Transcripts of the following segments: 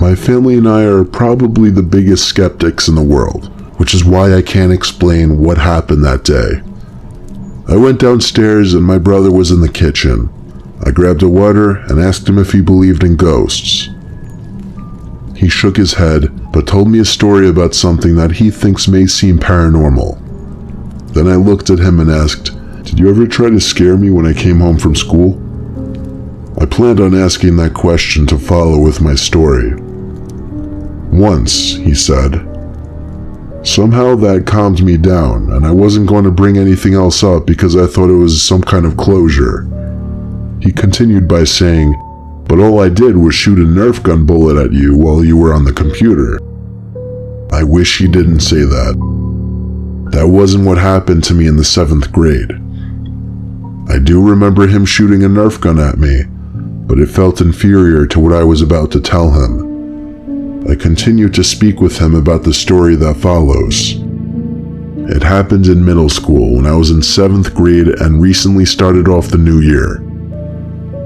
My family and I are probably the biggest skeptics in the world, which is why I can't explain what happened that day. I went downstairs and my brother was in the kitchen. I grabbed a water and asked him if he believed in ghosts. He shook his head, but told me a story about something that he thinks may seem paranormal. Then I looked at him and asked, "Did you ever try to scare me when I came home from school?" I planned on asking that question to follow with my story. "Once," he said. Somehow that calmed me down, and I wasn't going to bring anything else up because I thought it was some kind of closure. He continued by saying, "But all I did was shoot a Nerf gun bullet at you while you were on the computer." I wish he didn't say that. That wasn't what happened to me in the 7th grade. I do remember him shooting a Nerf gun at me, but it felt inferior to what I was about to tell him. I continued to speak with him about the story that follows. It happened in middle school when I was in 7th grade and recently started off the new year.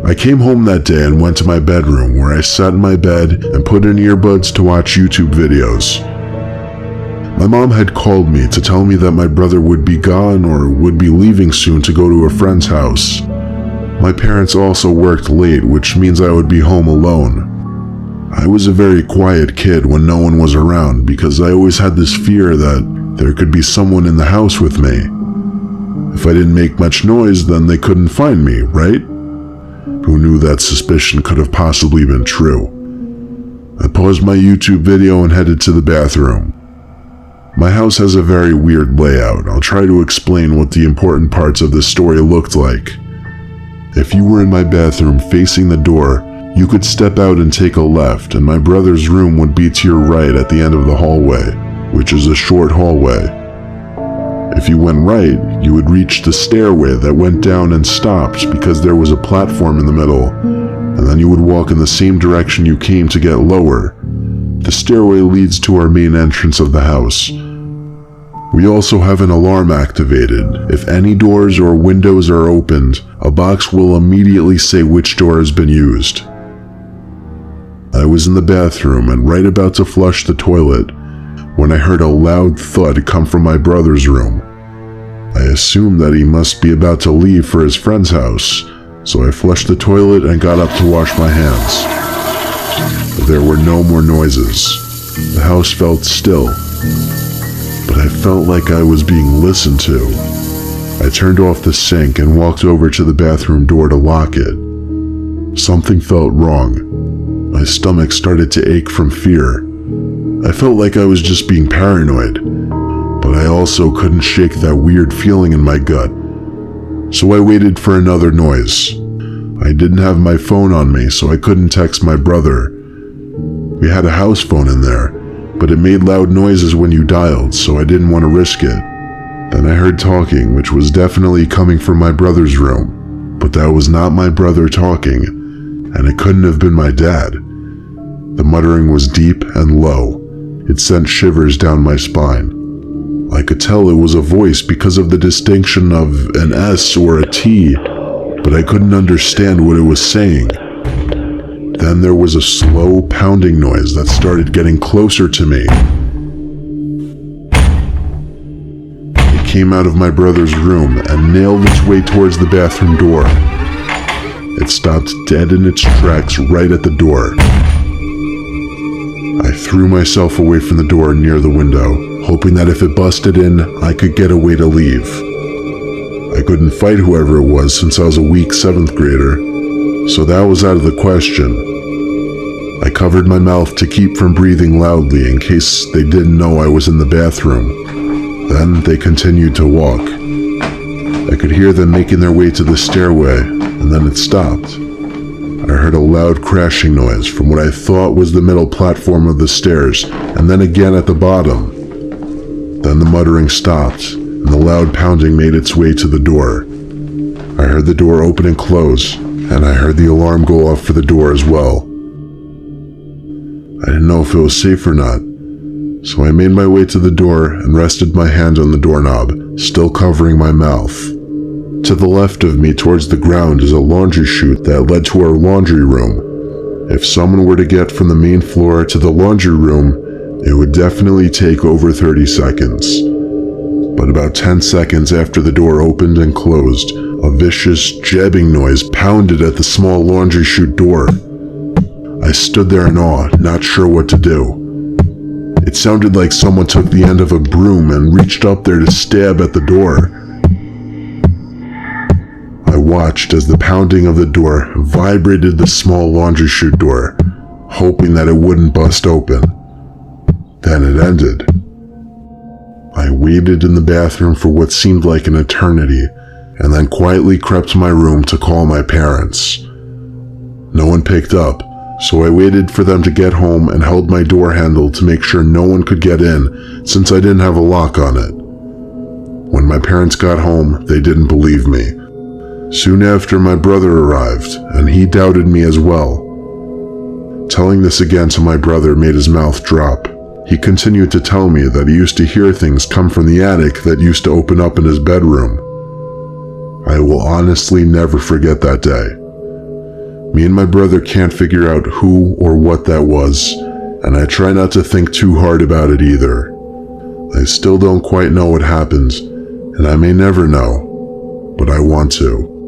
I came home that day and went to my bedroom where I sat in my bed and put in earbuds to watch YouTube videos. My mom had called me to tell me that my brother would be gone or would be leaving soon to go to a friend's house. My parents also worked late, which means I would be home alone. I was a very quiet kid when no one was around because I always had this fear that there could be someone in the house with me. If I didn't make much noise, then they couldn't find me, right? Who knew that suspicion could have possibly been true? I paused my YouTube video and headed to the bathroom. My house has a very weird layout. I'll try to explain what the important parts of this story looked like. If you were in my bathroom facing the door, you could step out and take a left, and my brother's room would be to your right at the end of the hallway, which is a short hallway. If you went right, you would reach the stairway that went down and stopped because there was a platform in the middle, and then you would walk in the same direction you came to get lower. The stairway leads to our main entrance of the house. We also have an alarm activated. If any doors or windows are opened, a box will immediately say which door has been used. I was in the bathroom and right about to flush the toilet when I heard a loud thud come from my brother's room. I assumed that he must be about to leave for his friend's house, so I flushed the toilet and got up to wash my hands. There were no more noises. The house felt still, but I felt like I was being listened to. I turned off the sink and walked over to the bathroom door to lock it. Something felt wrong. My stomach started to ache from fear. I felt like I was just being paranoid, but I also couldn't shake that weird feeling in my gut. So I waited for another noise. I didn't have my phone on me, so I couldn't text my brother. We had a house phone in there, but it made loud noises when you dialed, so I didn't want to risk it. Then I heard talking, which was definitely coming from my brother's room, but that was not my brother talking, and it couldn't have been my dad. The muttering was deep and low. It sent shivers down my spine. I could tell it was a voice because of the distinction of an S or a T, but I couldn't understand what it was saying. Then there was a slow pounding noise that started getting closer to me. It came out of my brother's room and nailed its way towards the bathroom door. It stopped dead in its tracks right at the door. I threw myself away from the door near the window, hoping that if it busted in, I could get away to leave. I couldn't fight whoever it was since I was a weak 7th grader, so that was out of the question. I covered my mouth to keep from breathing loudly in case they didn't know I was in the bathroom. Then they continued to walk. I could hear them making their way to the stairway, and then it stopped. I heard a loud crashing noise from what I thought was the middle platform of the stairs, and then again at the bottom. Then the muttering stopped, and the loud pounding made its way to the door. I heard the door open and close, and I heard the alarm go off for the door as well. I didn't know if it was safe or not, so I made my way to the door and rested my hand on the doorknob, still covering my mouth. To the left of me towards the ground is a laundry chute that led to our laundry room. If someone were to get from the main floor to the laundry room, it would definitely take over 30 seconds. But about 10 seconds after the door opened and closed, a vicious jabbing noise pounded at the small laundry chute door. I stood there in awe, not sure what to do. It sounded like someone took the end of a broom and reached up there to stab at the door. I watched as the pounding of the door vibrated the small laundry chute door, hoping that it wouldn't bust open. Then it ended. I waited in the bathroom for what seemed like an eternity, and then quietly crept to my room to call my parents. No one picked up, so I waited for them to get home and held my door handle to make sure no one could get in since I didn't have a lock on it. When my parents got home, they didn't believe me. Soon after, my brother arrived, and he doubted me as well. Telling this again to my brother made his mouth drop. He continued to tell me that he used to hear things come from the attic that used to open up in his bedroom. I will honestly never forget that day. Me and my brother can't figure out who or what that was, and I try not to think too hard about it either. I still don't quite know what happened, and I may never know, but I want to.